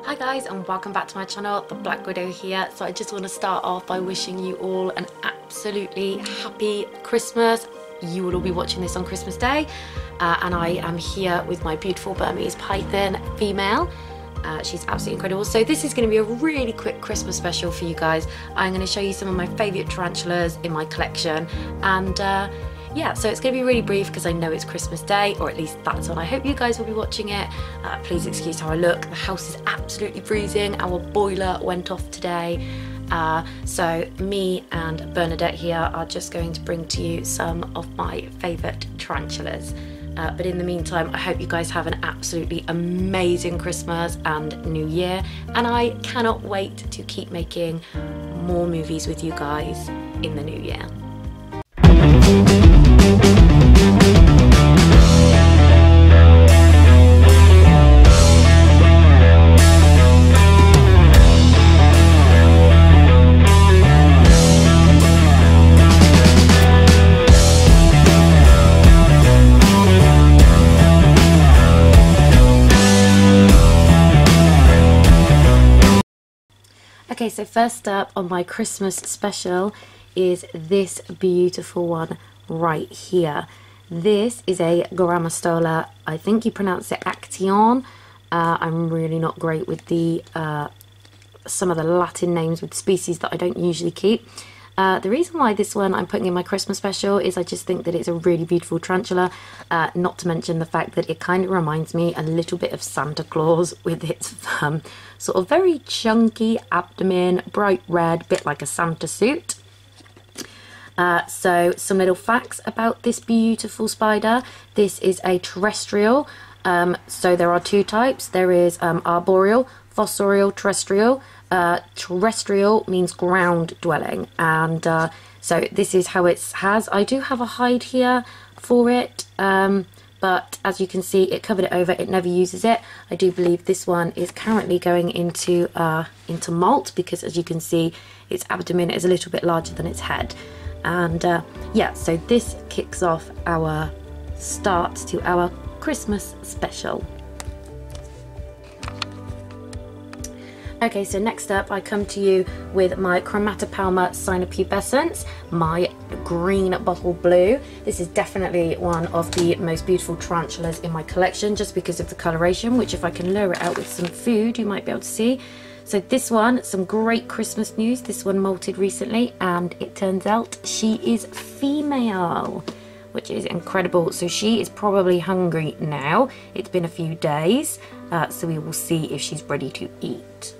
Hi guys, and welcome back to my channel, The Black Widow here. So I just want to start off by wishing you all an absolutely happy Christmas. You will all be watching this on Christmas Day, and I am here with my beautiful Burmese python female. She's absolutely incredible. So this is going to be a really quick Christmas special for you guys. I'm going to show you some of my favourite tarantulas in my collection, and yeah, so it's going to be really brief because I know it's Christmas Day, or at least that's when I hope you guys will be watching it. Please excuse how I look. The house is absolutely freezing. Our boiler went off today. So me and Bernadette here are just going to bring to you some of my favourite tarantulas. But in the meantime, I hope you guys have an absolutely amazing Christmas and New Year. And I cannot wait to keep making more movies with you guys in the new year. Okay, so first up on my Christmas special is this beautiful one right here. This is a Grammostola. I think you pronounce it Action. I'm really not great with the some of the Latin names with species that I don't usually keep. The reason why this one I'm putting in my Christmas special is I just think that it's a really beautiful tarantula, not to mention the fact that it kind of reminds me a little bit of Santa Claus with its sort of very chunky abdomen, bright red, bit like a Santa suit. So some little facts about this beautiful spider. This is a terrestrial, so there are two types. There is arboreal, fossorial, terrestrial. Terrestrial means ground dwelling, and so this is how it has. I do have a hide here for it, but as you can see, it covered it over. It never uses it. I do believe this one is currently going into molt, because as you can see, its abdomen is a little bit larger than its head. And yeah, so this kicks off our start to our Christmas special. Okay, so next up I come to you with my Chromatopalma cynopubescens, my green bottle blue. This is definitely one of the most beautiful tarantulas in my collection, just because of the coloration, which if I can lure it out with some food you might be able to see. So this one, some great Christmas news. This one molted recently, and it turns out she is female, which is incredible. So she is probably hungry now. It's been a few days, so we will see if she's ready to eat.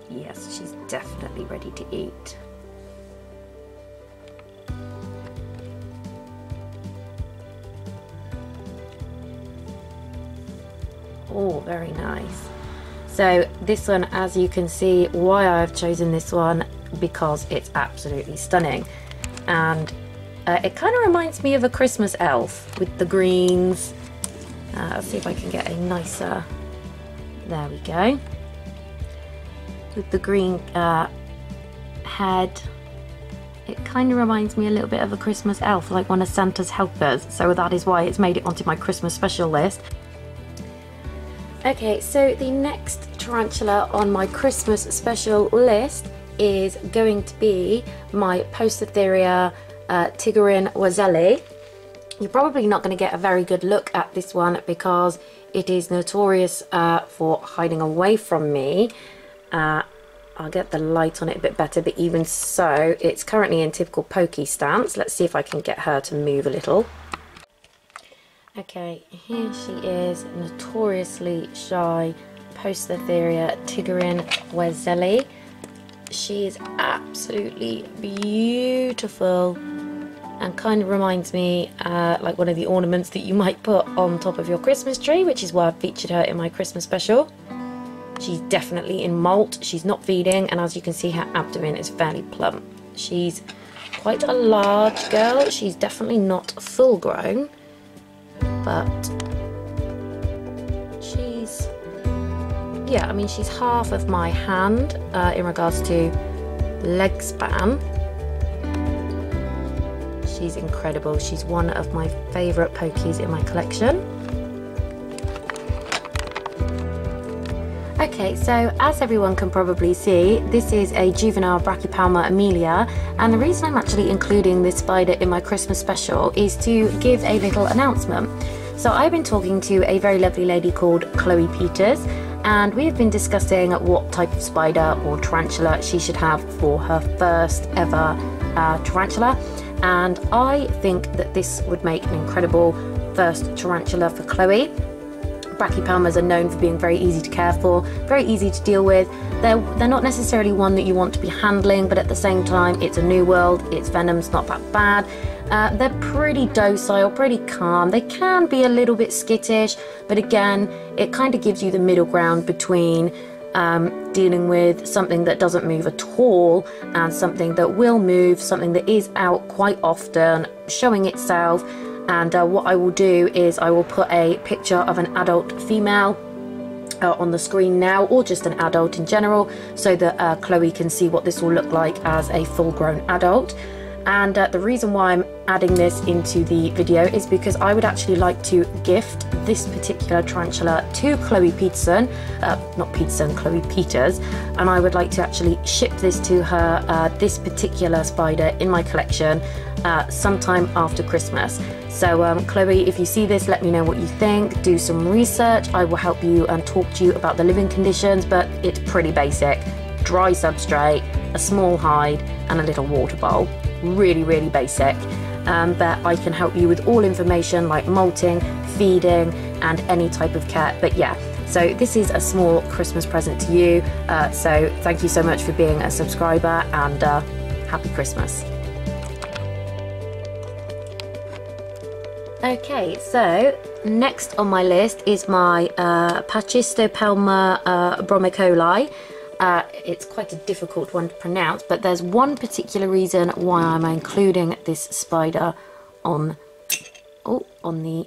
Yes, she's definitely ready to eat. Oh, very nice. So this one, as you can see, why I've chosen this one, because it's absolutely stunning. And it kind of reminds me of a Christmas elf with the greens. Let's see if I can get a nicer, there we go. With the green head, it kind of reminds me a little bit of a Christmas elf, like one of Santa's helpers. So that is why it's made it onto my Christmas special list. Okay, so the next tarantula on my Christmas special list is going to be my Poecilotheria Tigrin Wazeli. You're probably not going to get a very good look at this one because it is notorious for hiding away from me. I'll get the light on it a bit better, but even so, it's currently in typical pokey stance. Let's see if I can get her to move a little. Okay, here she is, notoriously shy Poecilotheria Tigrin Wazeli. She is absolutely beautiful and kind of reminds me like one of the ornaments that you might put on top of your Christmas tree, which is why I've featured her in my Christmas special. She's definitely in molt, she's not feeding, and as you can see, her abdomen is fairly plump. She's quite a large girl. She's definitely not full grown, but she's, yeah, I mean, she's half of my hand in regards to leg span. She's incredible. She's one of my favourite pokies in my collection. Okay, so as everyone can probably see, this is a juvenile Brachypelma amelia, and the reason I'm actually including this spider in my Christmas special is to give a little announcement. So I've been talking to a very lovely lady called Chloe Peters, and we have been discussing what type of spider or tarantula she should have for her first ever tarantula, and I think that this would make an incredible first tarantula for Chloe. Brachypelmas are known for being very easy to care for, very easy to deal with. They're not necessarily one that you want to be handling, but at the same time, it's a new world, its venom's not that bad. They're pretty docile, pretty calm. They can be a little bit skittish, but again, it kind of gives you the middle ground between dealing with something that doesn't move at all and something that will move, something that is out quite often, showing itself. And what I will do is I will put a picture of an adult female on the screen now, or just an adult in general, so that Chloe can see what this will look like as a full-grown adult. And the reason why I'm adding this into the video is because I would actually like to gift this particular tarantula to Chloe Peterson, Chloe Peters, and I would like to actually ship this to her, this particular spider in my collection, sometime after Christmas. So Chloe, if you see this, let me know what you think. Do some research. I will help you and talk to you about the living conditions, but it's pretty basic. Dry substrate, a small hide, and a little water bowl. Really, really basic. But I can help you with all information like molting, feeding, and any type of care. But yeah, so this is a small Christmas present to you. So thank you so much for being a subscriber, and happy Christmas. Okay, so next on my list is my Pachystopelma bromicoli. It's quite a difficult one to pronounce, but there's one particular reason why I'm including this spider on the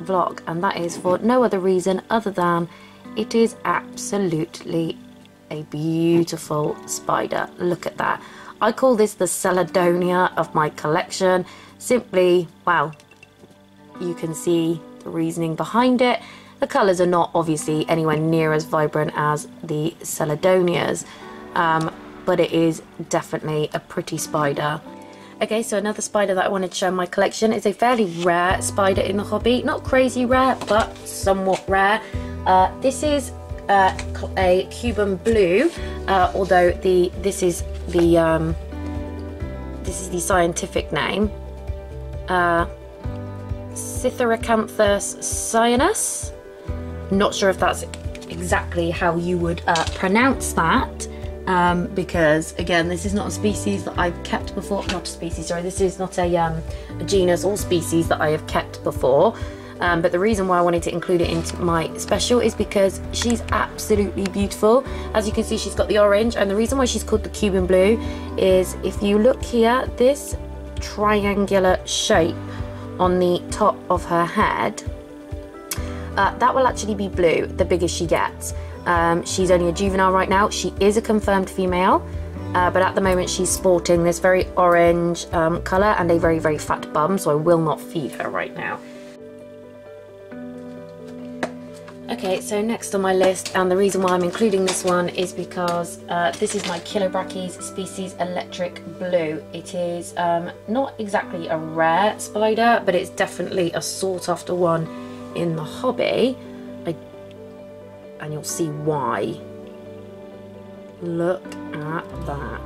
vlog, and that is for no other reason other than it is absolutely a beautiful spider. Look at that. I call this the Celadonia of my collection. Simply, wow, you can see the reasoning behind it. The colours are not obviously anywhere near as vibrant as the Celadonias, but it is definitely a pretty spider. Okay, so another spider that I wanted to show in my collection is a fairly rare spider in the hobby. Not crazy rare, but somewhat rare. This is a Cuban blue, although this is the scientific name. Cytheracanthus cyanus. Not sure if that's exactly how you would pronounce that, because again, this is not a species that I've kept before. Not a species, sorry. This is not a genus or species that I have kept before. But the reason why I wanted to include it into my special is because she's absolutely beautiful. As you can see, she's got the orange, and the reason why she's called the Cuban blue is if you look here, this triangular shape on the top of her head, that will actually be blue the bigger she gets. She's only a juvenile right now. She is a confirmed female, but at the moment she's sporting this very orange colour and a very, very fat bum, so I will not feed her right now. Okay, so next on my list, and the reason why I'm including this one is because this is my Chilobrachys species Electric Blue. It is not exactly a rare spider, but it's definitely a sought after one in the hobby, and you'll see why. Look at that.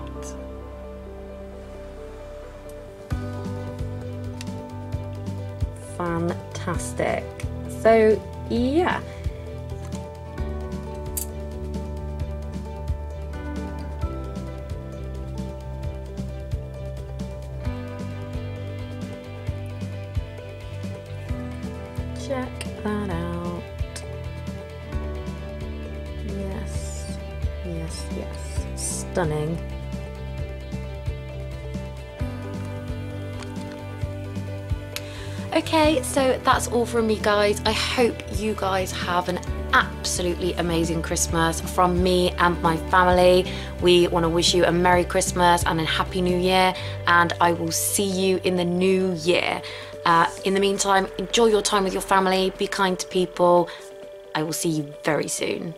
Fantastic. So yeah. Check that out. Yes, yes, yes. Stunning. Okay, so that's all from me, guys. I hope you guys have an absolutely amazing Christmas from me and my family. We want to wish you a Merry Christmas and a Happy New Year, and I will see you in the new year. In the meantime, enjoy your time with your family, be kind to people. I will see you very soon.